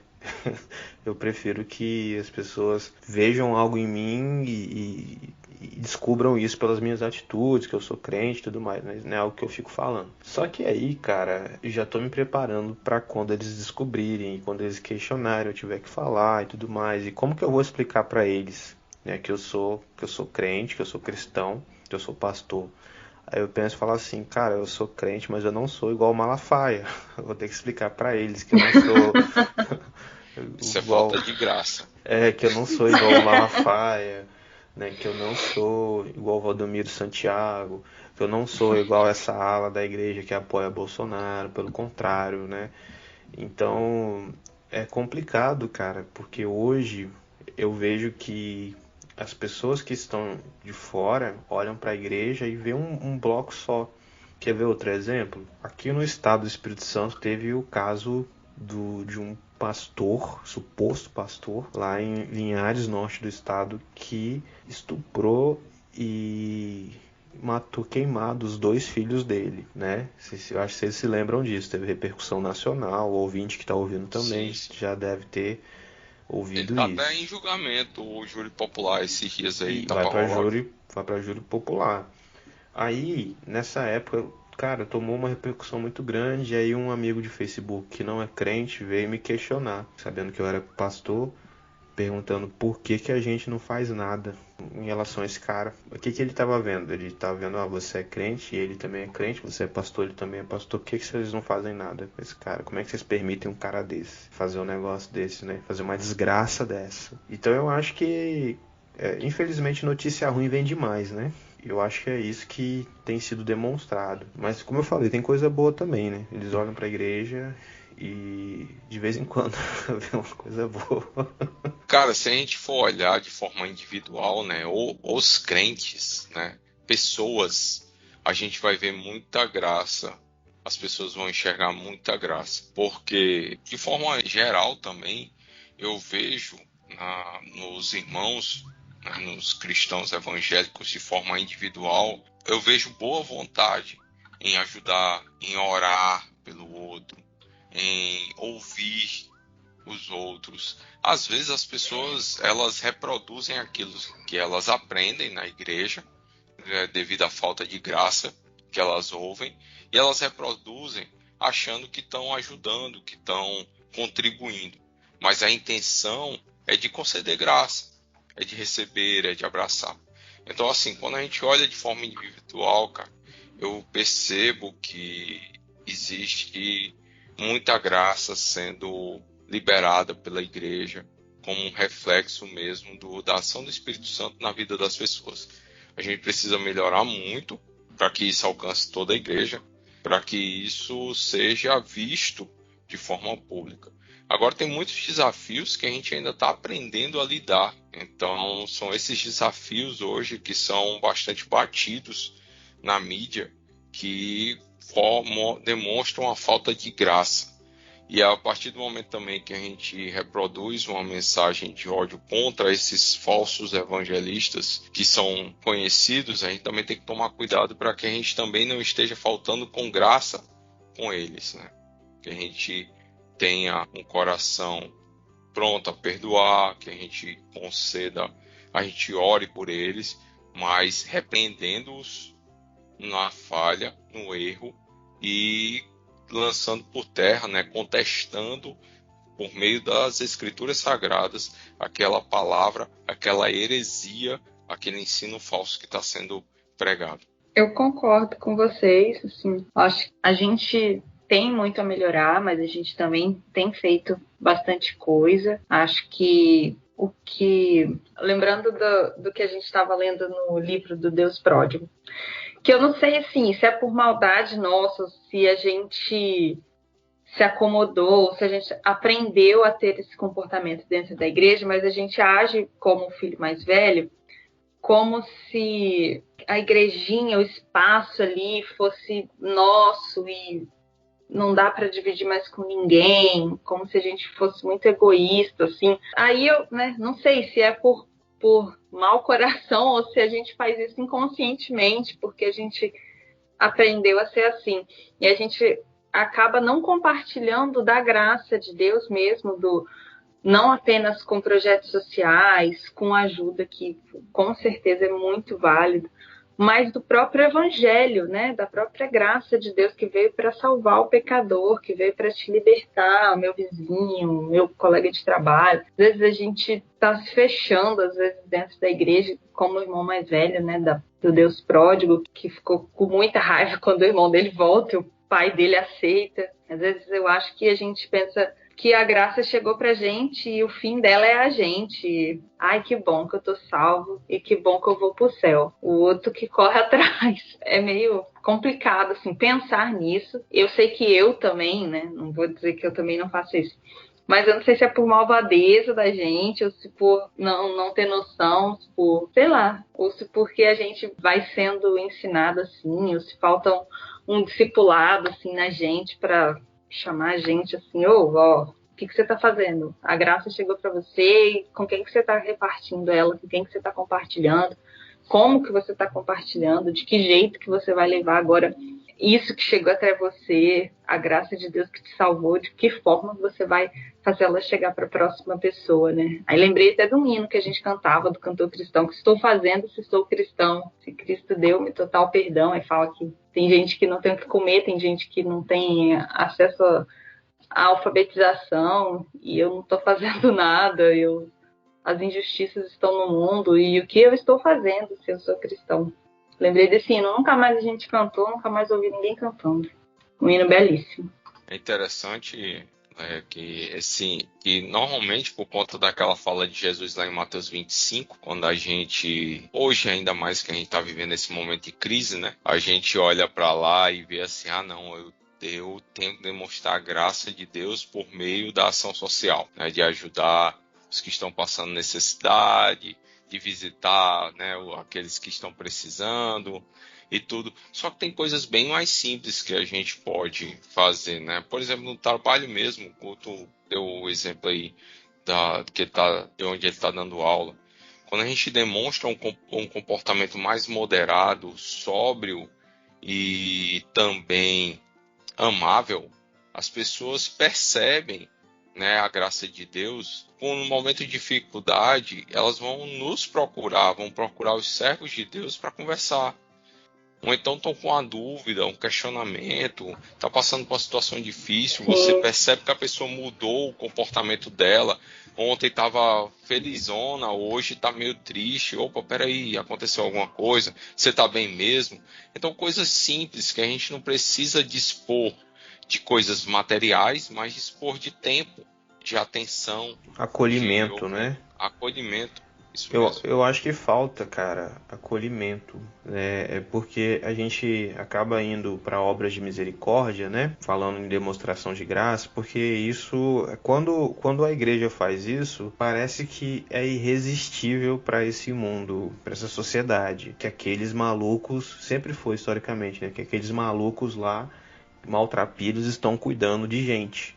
Eu prefiro que as pessoas vejam algo em mim e descubram isso pelas minhas atitudes, que eu sou crente e tudo mais, mas não é algo que eu fico falando. Só que aí, cara, eu já tô me preparando para quando eles descobrirem, quando eles questionarem, eu tiver que falar e tudo mais. E como que eu vou explicar para eles, né, que eu sou crente, que eu sou cristão, que eu sou pastor? Aí eu penso e falo assim, cara, eu sou crente, mas eu não sou igual o Malafaia. Eu vou ter que explicar pra eles que eu não sou Isso é igual, falta de graça. que eu não sou igual o Malafaia, né, que eu não sou igual o Valdomiro Santiago, que eu não sou igual essa ala da igreja que apoia Bolsonaro, pelo contrário, né? Então, é complicado, cara, porque hoje eu vejo que as pessoas que estão de fora olham para a igreja e vê um bloco só. Quer ver outro exemplo? Aqui no estado do Espírito Santo teve o caso de um pastor, suposto pastor, lá em Linhares, norte do estado, que estuprou e matou queimado os dois filhos dele, né? Eu acho que vocês se lembram disso, teve repercussão nacional, o ouvinte que está ouvindo também Sim, sim. já deve ter Ele ouvido tá até isso. em julgamento, o júri popular esses dias aí, E tá pra rolar. vai para júri popular. Aí, nessa época, cara, tomou uma repercussão muito grande, e aí um amigo de Facebook que não é crente veio me questionar, sabendo que eu era pastor, perguntando por que que a gente não faz nada em relação a esse cara. O que que ele estava vendo? Ele estava vendo, você é crente, e ele também é crente, você é pastor, ele também é pastor, por que que vocês não fazem nada com esse cara? Como é que vocês permitem um cara desse fazer um negócio desse, né? Fazer uma desgraça dessa? Então eu acho que, infelizmente, notícia ruim vem demais, né? Eu acho que é isso que tem sido demonstrado. Mas, como eu falei, tem coisa boa também, né? Eles olham para a igreja e de vez em quando vê uma coisa boa. Cara, se a gente for olhar de forma individual, né, ou os crentes, né, pessoas, a gente vai ver muita graça. As pessoas vão enxergar muita graça, porque de forma geral também eu vejo nos irmãos, né, nos cristãos evangélicos de forma individual, eu vejo boa vontade em ajudar, em orar pelo outro, em ouvir os outros. Às vezes as pessoas elas reproduzem aquilo que elas aprendem na igreja, devido à falta de graça que elas ouvem, e elas reproduzem achando que estão ajudando, que estão contribuindo. Mas a intenção é de conceder graça, é de receber, é de abraçar. Então, assim, quando a gente olha de forma individual, cara, eu percebo que existe muita graça sendo liberada pela igreja, como um reflexo mesmo da ação do Espírito Santo na vida das pessoas. A gente precisa melhorar muito para que isso alcance toda a igreja, para que isso seja visto de forma pública. Agora, tem muitos desafios que a gente ainda está aprendendo a lidar. Então, são esses desafios hoje que são bastante batidos na mídia, que demonstram a falta de graça. E a partir do momento também que a gente reproduz uma mensagem de ódio contra esses falsos evangelistas que são conhecidos, a gente também tem que tomar cuidado para que a gente também não esteja faltando com graça com eles, né? Que a gente tenha um coração pronto a perdoar, que a gente conceda, a gente ore por eles, mas repreendendo-os na falha, no erro e lançando por terra, né, contestando por meio das escrituras sagradas aquela palavra, aquela heresia, aquele ensino falso que está sendo pregado. Eu concordo com vocês, assim, acho que a gente tem muito a melhorar, mas a gente também tem feito bastante coisa. Acho que lembrando do que a gente estava lendo no livro do Deus Pródigo, que eu não sei assim, se é por maldade nossa, se a gente se acomodou, se a gente aprendeu a ter esse comportamento dentro da igreja, mas a gente age como o filho mais velho, como se a igrejinha, o espaço ali fosse nosso e não dá para dividir mais com ninguém, como se a gente fosse muito egoísta, assim. Aí eu, né, não sei se é por mau coração ou se a gente faz isso inconscientemente, porque a gente aprendeu a ser assim. E a gente acaba não compartilhando da graça de Deus mesmo, não apenas com projetos sociais, com ajuda, que com certeza é muito válido, mas do próprio evangelho, né? Da própria graça de Deus que veio para salvar o pecador, que veio para te libertar, o meu vizinho, meu colega de trabalho. Às vezes a gente está se fechando, às vezes dentro da igreja, como o irmão mais velho, né? Do Deus pródigo, que ficou com muita raiva quando o irmão dele volta e o pai dele aceita. Às vezes eu acho que a gente pensa que a graça chegou pra gente e o fim dela é a gente. Ai, que bom que eu tô salvo e que bom que eu vou pro céu. O outro que corre atrás. É meio complicado, assim, pensar nisso. Eu sei que eu também, né? Não vou dizer que eu também não faço isso. Mas eu não sei se é por malvadeza da gente, ou se por não ter noção, se por, sei lá, ou se porque a gente vai sendo ensinado assim, ou se falta um discipulado, assim, na gente para chamar a gente assim, ó, o que você está fazendo? A graça chegou para você, e com quem que você está repartindo ela, com quem que você está compartilhando, como que você está compartilhando, de que jeito que você vai levar agora isso que chegou até você, a graça de Deus que te salvou, de que forma você vai fazer ela chegar para a próxima pessoa, né? Aí lembrei até do hino que a gente cantava, do cantor cristão, que estou fazendo se sou cristão, se Cristo deu-me total perdão. Aí fala que tem gente que não tem o que comer, tem gente que não tem acesso à alfabetização, e eu não estou fazendo nada, as injustiças estão no mundo, e o que eu estou fazendo se eu sou cristão? Lembrei desse hino, nunca mais a gente cantou, nunca mais ouvi ninguém cantando. Um hino belíssimo. É interessante que normalmente por conta daquela fala de Jesus lá em Mateus 25, quando a gente, hoje ainda mais que a gente está vivendo esse momento de crise, né? A gente olha para lá e vê assim, eu tenho que demonstrar a graça de Deus por meio da ação social, né? De ajudar os que estão passando necessidade, de visitar, né, aqueles que estão precisando e tudo. Só que tem coisas bem mais simples que a gente pode fazer, né? Por exemplo, no trabalho mesmo, como tu deu o exemplo aí de onde ele está dando aula. Quando a gente demonstra um comportamento mais moderado, sóbrio e também amável, as pessoas percebem, né, a graça de Deus. No momento de dificuldade, elas vão nos procurar, vão procurar os servos de Deus para conversar. Ou então estão com uma dúvida, um questionamento, está passando por uma situação difícil, você percebe que a pessoa mudou o comportamento dela. Ontem estava felizona, hoje está meio triste. Opa, peraí, aconteceu alguma coisa? Você está bem mesmo? Então, coisas simples que a gente não precisa dispor de coisas materiais, mas dispor de tempo, de atenção. Acolhimento, né? Acolhimento. Isso Eu, mesmo. eu acho que falta, cara, acolhimento, né? É porque a gente acaba indo para obras de misericórdia, né? Falando em demonstração de graça, porque isso, quando a igreja faz isso, parece que é irresistível para esse mundo, para essa sociedade, que aqueles malucos, sempre foi historicamente, né? Que aqueles malucos lá, maltrapilhos, estão cuidando de gente.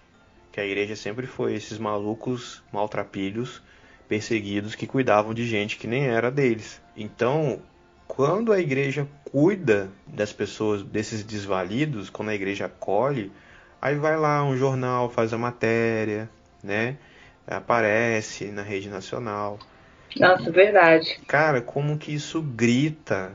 Que a igreja sempre foi esses malucos maltrapilhos, perseguidos, que cuidavam de gente que nem era deles. Então, quando a igreja cuida das pessoas, desses desvalidos, quando a igreja acolhe, aí vai lá um jornal, faz a matéria, né? Aparece na rede nacional. Nossa, verdade. Cara, como que isso grita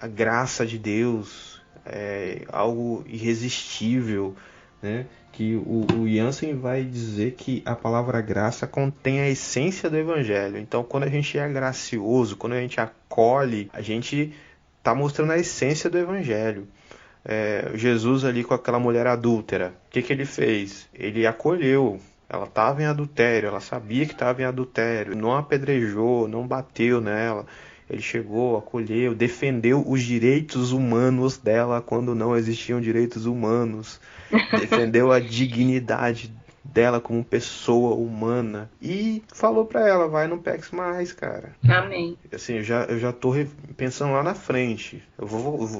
a graça de Deus, é algo irresistível, né? Que o Jansen vai dizer que a palavra graça contém a essência do evangelho. Então, quando a gente é gracioso, quando a gente acolhe, a gente está mostrando a essência do evangelho. Jesus ali com aquela mulher adúltera, o que ele fez? Ele acolheu. Ela estava em adultério, ela sabia que estava em adultério, não apedrejou, não bateu nela. Ele chegou, acolheu, defendeu os direitos humanos dela quando não existiam direitos humanos, defendeu a dignidade dela como pessoa humana e falou pra ela, vai, não peques mais, cara. Amém. Assim, eu já tô pensando lá na frente.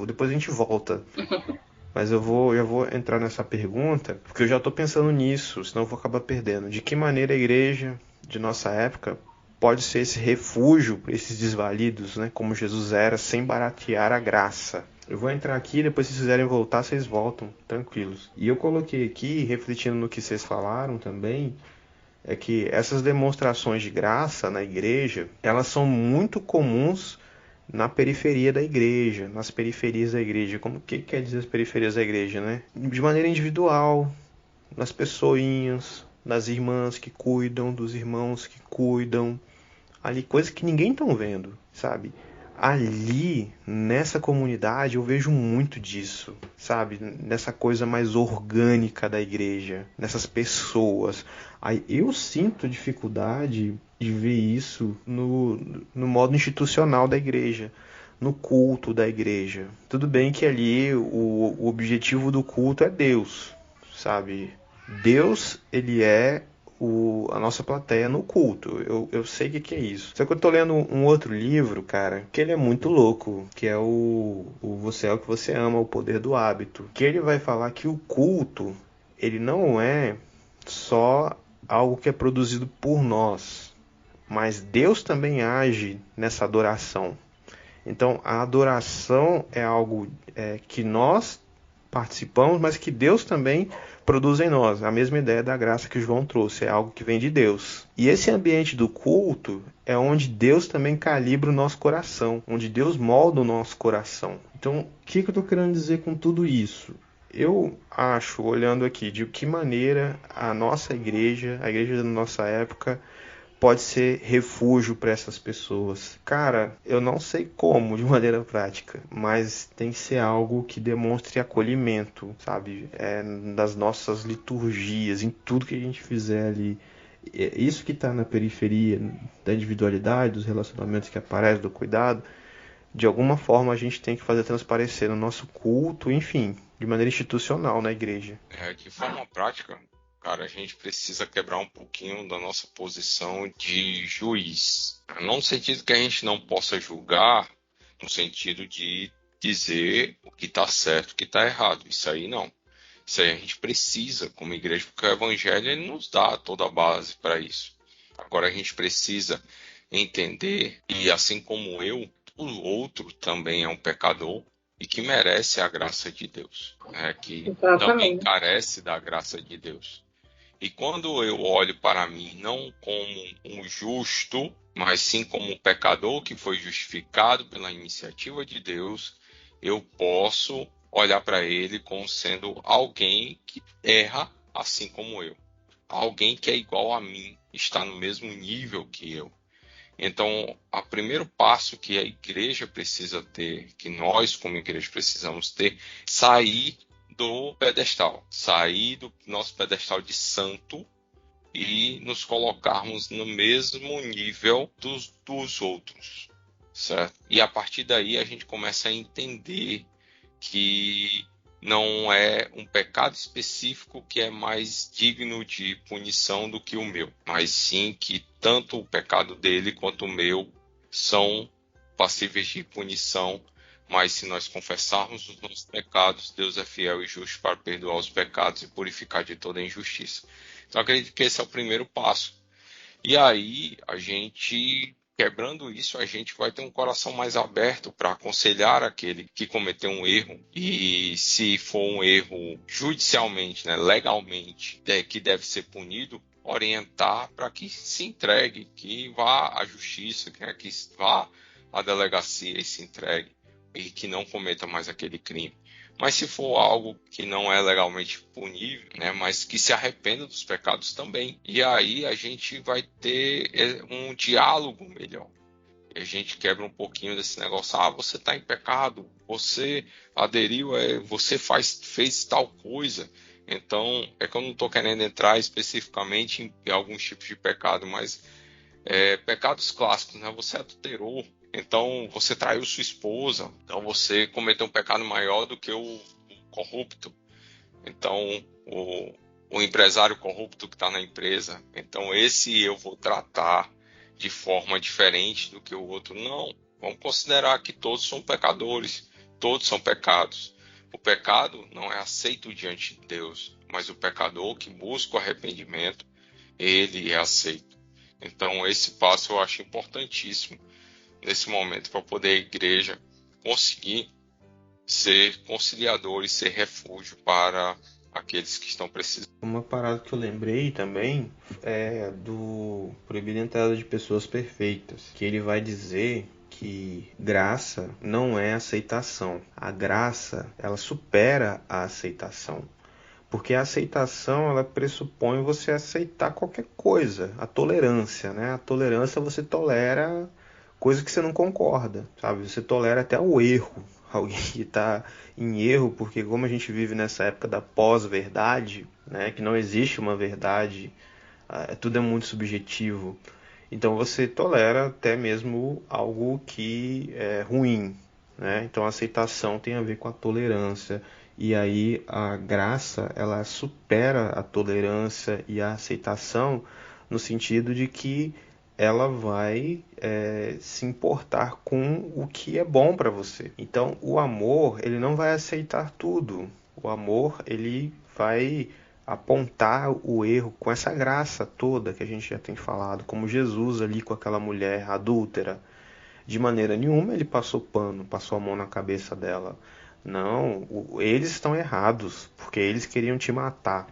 Depois a gente volta. Mas já vou entrar nessa pergunta, porque eu já estou pensando nisso, senão eu vou acabar perdendo. De que maneira a igreja de nossa época pode ser esse refúgio para esses desvalidos, né? Como Jesus era, sem baratear a graça. Eu vou entrar aqui, depois se vocês quiserem voltar, vocês voltam, tranquilos. E eu coloquei aqui, refletindo no que vocês falaram também, é que essas demonstrações de graça na igreja, elas são muito comuns na periferia da igreja, nas periferias da igreja. Como que quer dizer as periferias da igreja, né? De maneira individual, nas pessoinhas, nas irmãs que cuidam, dos irmãos que cuidam, ali coisas que ninguém tá vendo, sabe? Ali, nessa comunidade, eu vejo muito disso, sabe? Nessa coisa mais orgânica da igreja, nessas pessoas. Aí eu sinto dificuldade de ver isso no modo institucional da igreja, no culto da igreja. Tudo bem que ali o objetivo do culto é Deus, sabe? Deus, ele é a nossa plateia no culto. Eu sei o que é isso. Só que eu tô lendo um outro livro, cara, que ele é muito louco, que é o Você é o que você ama, o poder do hábito. Que ele vai falar que o culto, ele não é só algo que é produzido por nós, mas Deus também age nessa adoração. Então, a adoração é algo que nós participamos, mas que Deus também produz em nós. A mesma ideia da graça que João trouxe, é algo que vem de Deus. E esse ambiente do culto é onde Deus também calibra o nosso coração, onde Deus molda o nosso coração. Então, o que eu estou querendo dizer com tudo isso? Eu acho, olhando aqui, de que maneira a nossa igreja, a igreja da nossa época, pode ser refúgio para essas pessoas. Cara, eu não sei como de maneira prática, mas tem que ser algo que demonstre acolhimento, sabe? Nas nossas liturgias, em tudo que a gente fizer ali. Isso que está na periferia da individualidade, dos relacionamentos que aparecem, do cuidado, de alguma forma a gente tem que fazer transparecer no nosso culto, enfim, de maneira institucional na igreja. De forma prática, cara, a gente precisa quebrar um pouquinho da nossa posição de juiz. Não no sentido que a gente não possa julgar, no sentido de dizer o que está certo e o que está errado. Isso aí não. Isso aí a gente precisa como igreja, porque o evangelho ele nos dá toda a base para isso. Agora a gente precisa entender, e assim como eu, o outro também é um pecador, e que merece a graça de Deus, que também carece da graça de Deus. E quando eu olho para mim não como um justo, mas sim como um pecador que foi justificado pela iniciativa de Deus, eu posso olhar para ele como sendo alguém que erra assim como eu. Alguém que é igual a mim, está no mesmo nível que eu. Então, o primeiro passo que a igreja precisa ter, que nós como igreja precisamos ter, sair do pedestal, sair do nosso pedestal de santo e nos colocarmos no mesmo nível dos outros, certo? E a partir daí a gente começa a entender que não é um pecado específico que é mais digno de punição do que o meu, mas sim que tanto o pecado dele quanto o meu são passíveis de punição. Mas se nós confessarmos os nossos pecados, Deus é fiel e justo para perdoar os pecados e purificar de toda injustiça. Então, acredito que esse é o primeiro passo. E aí, a gente, quebrando isso, a gente vai ter um coração mais aberto para aconselhar aquele que cometeu um erro. E se for um erro judicialmente, né, legalmente, que deve ser punido, orientar para que se entregue, que vá à justiça, que vá à delegacia e se entregue, e que não cometa mais aquele crime. Mas se for algo que não é legalmente punível, né, mas que se arrependa dos pecados também. E aí a gente vai ter um diálogo melhor. E a gente quebra um pouquinho desse negócio. Você está em pecado, você aderiu, você fez tal coisa. Então, é que eu não estou querendo entrar especificamente em alguns tipos de pecado, mas pecados clássicos, né? Você adulterou, então você traiu sua esposa, então você cometeu um pecado maior do que o corrupto. Então, o empresário corrupto que está na empresa, então esse eu vou tratar de forma diferente do que o outro. Não, vamos considerar que todos são pecadores, todos são pecados. O pecado não é aceito diante de Deus, mas o pecador que busca o arrependimento, ele é aceito. Então, esse passo eu acho importantíssimo nesse momento para poder a igreja conseguir ser conciliador e ser refúgio para aqueles que estão precisando. Uma parada que eu lembrei também é do Proibida a Entrada de Pessoas Perfeitas, que ele vai dizer que graça não é aceitação. A graça, ela supera a aceitação. Porque a aceitação, ela pressupõe você aceitar qualquer coisa. A tolerância, né? A tolerância, você tolera coisa que você não concorda, sabe? Você tolera até o erro. Alguém que está em erro, porque como a gente vive nessa época da pós-verdade, né? Que não existe uma verdade, tudo é muito subjetivo. Então você tolera até mesmo algo que é ruim, né? Então a aceitação tem a ver com a tolerância. E aí a graça, ela supera a tolerância e a aceitação no sentido de que ela vai se importar com o que é bom para você. Então o amor, ele não vai aceitar tudo. O amor, ele vai apontar o erro com essa graça toda que a gente já tem falado, como Jesus ali com aquela mulher adúltera. De maneira nenhuma ele passou pano, passou a mão na cabeça dela. Não, eles estão errados, porque eles queriam te matar.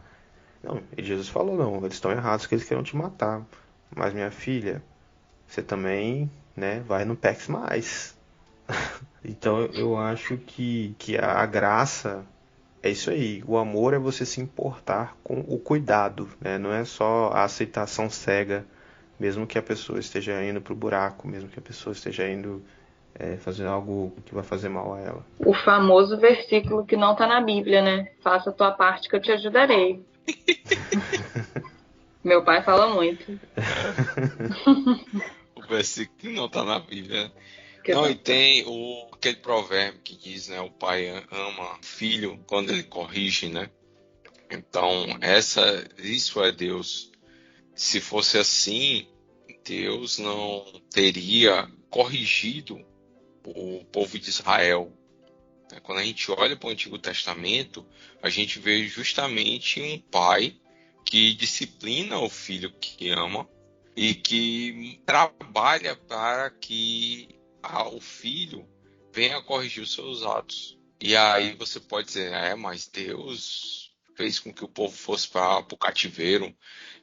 Não, e Jesus falou, não, eles estão errados porque eles queriam te matar. Mas minha filha, você também, né, vai no pex mais. Então eu acho que a graça é isso aí. O amor é você se importar com o cuidado, né? Não é só a aceitação cega, mesmo que a pessoa esteja indo pro buraco, mesmo que a pessoa esteja indo fazer algo que vai fazer mal a ela. O famoso versículo que não está na Bíblia, né? Faça a tua parte que eu te ajudarei. Meu pai fala muito. O versículo que não está na Bíblia. Que Não, e tem aquele provérbio que diz, né? O pai ama o filho quando ele corrige, né? Então, isso é Deus. Se fosse assim, Deus não teria corrigido o povo de Israel. Quando a gente olha para o Antigo Testamento, a gente vê justamente um pai que disciplina o filho que ama e que trabalha para que o filho venha corrigir os seus atos. E aí você pode dizer, mas Deus fez com que o povo fosse para o cativeiro,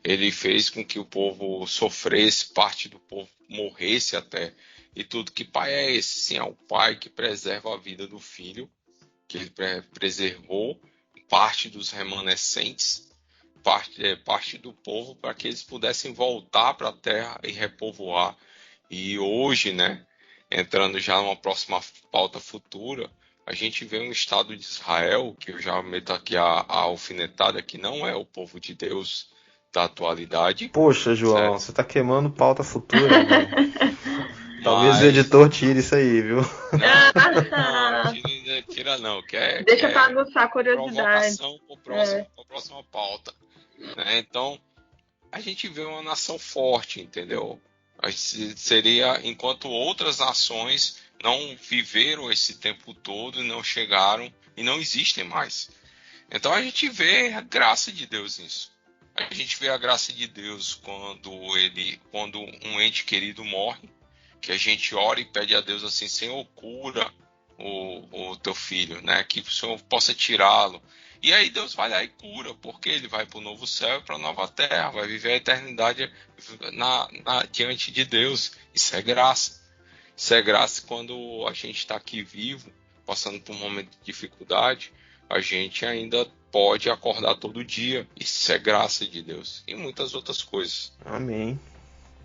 ele fez com que o povo sofresse, parte do povo morresse até. E tudo, que pai é esse? Sim, é o pai que preserva a vida do filho, que ele preservou parte dos remanescentes, parte do povo, para que eles pudessem voltar para a terra e repovoar. E hoje, né, entrando já numa próxima pauta futura, a gente vê um Estado de Israel, que eu já meto aqui a alfinetada, que não é o povo de Deus, da atualidade. Poxa, João, Certo. você tá queimando pauta futura, velho. Talvez Mas- o editor tire isso aí, viu? Não, tira não, que é, Deixa que pra é aguçar a curiosidade. provocação para a próxima pauta. Né? Então, a gente vê uma nação forte, entendeu? Seria enquanto outras nações não viveram esse tempo todo e não chegaram e não existem mais. Então a gente vê a graça de Deus nisso. A gente vê a graça de Deus quando um ente querido morre, que a gente ora e pede a Deus assim: Senhor, cura o teu filho, né? Que o Senhor possa tirá-lo. E aí Deus vai lá e cura, porque ele vai para o novo céu e para a nova terra, vai viver a eternidade diante de Deus. Isso é graça. Isso é graça quando a gente está aqui vivo, passando por um momento de dificuldade, a gente ainda pode acordar todo dia. Isso é graça de Deus. E muitas outras coisas. Amém.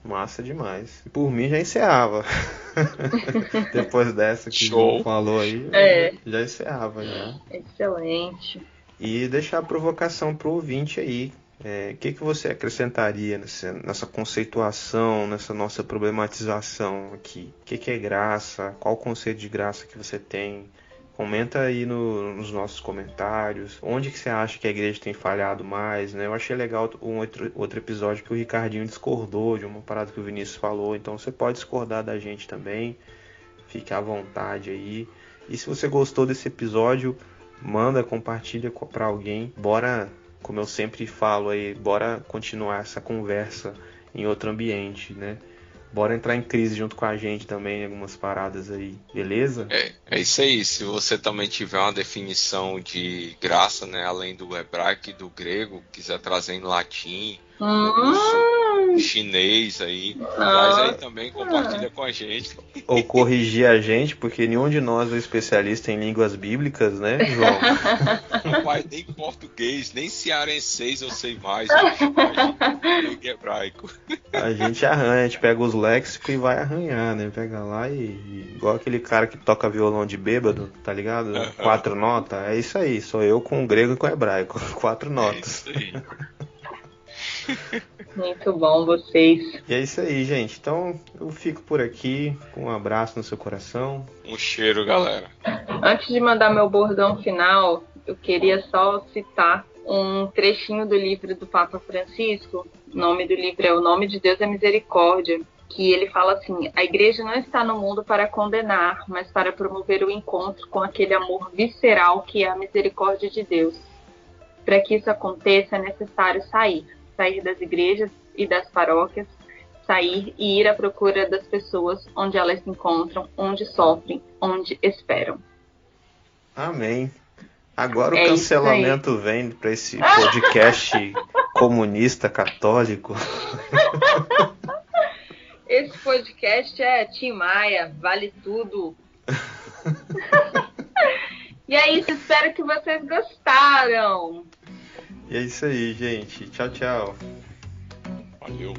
Massa demais. Por mim já encerrava. Depois dessa que o Show. João falou aí, É. já encerrava já. Excelente. E deixar a provocação pro ouvinte aí. O que você acrescentaria nessa conceituação, nessa nossa problematização aqui? O que é graça? Qual o conceito de graça que você tem? Comenta aí nos nossos comentários. Onde que você acha que a igreja tem falhado mais, né? Eu achei legal um outro episódio que o Ricardinho discordou de uma parada que o Vinícius falou. Então você pode discordar da gente também. Fique à vontade aí. E se você gostou desse episódio, manda, compartilha para alguém. Bora, como eu sempre falo aí, bora continuar essa conversa em outro ambiente, né? Bora entrar em crise junto com a gente também em algumas paradas aí, beleza? É isso aí. Se você também tiver uma definição de graça, né, além do hebraico e do grego, quiser trazer em latim, russo, chinês aí, traz aí também, compartilha com a gente. Ou corrigir a gente, porque nenhum de nós é especialista em línguas bíblicas, né, João? Rapaz, nem português, nem cearenseis eu sei mais, nem hebraico. A gente arranha, a gente pega os léxicos e vai arranhar, né? Pega lá e igual aquele cara que toca violão de bêbado, tá ligado? 4 notas, é isso aí, sou eu com o grego e com o hebraico, 4 notas. É isso aí. Muito bom, vocês. E é isso aí, gente. Então eu fico por aqui com um abraço no seu coração. Um cheiro, galera. Antes de mandar meu bordão final, eu queria só citar um trechinho do livro do Papa Francisco. O nome do livro é O Nome de Deus é Misericórdia, que ele fala assim: a igreja não está no mundo para condenar, mas para promover o encontro com aquele amor visceral que é a misericórdia de Deus. Para que isso aconteça, é necessário sair das igrejas e das paróquias, sair e ir à procura das pessoas onde elas se encontram, onde sofrem, onde esperam. Amém. Agora o É cancelamento vem para esse podcast comunista católico. Esse podcast é Tim Maia, vale tudo. E é isso, espero que vocês gostaram. E é isso aí, gente. Tchau, tchau. Valeu.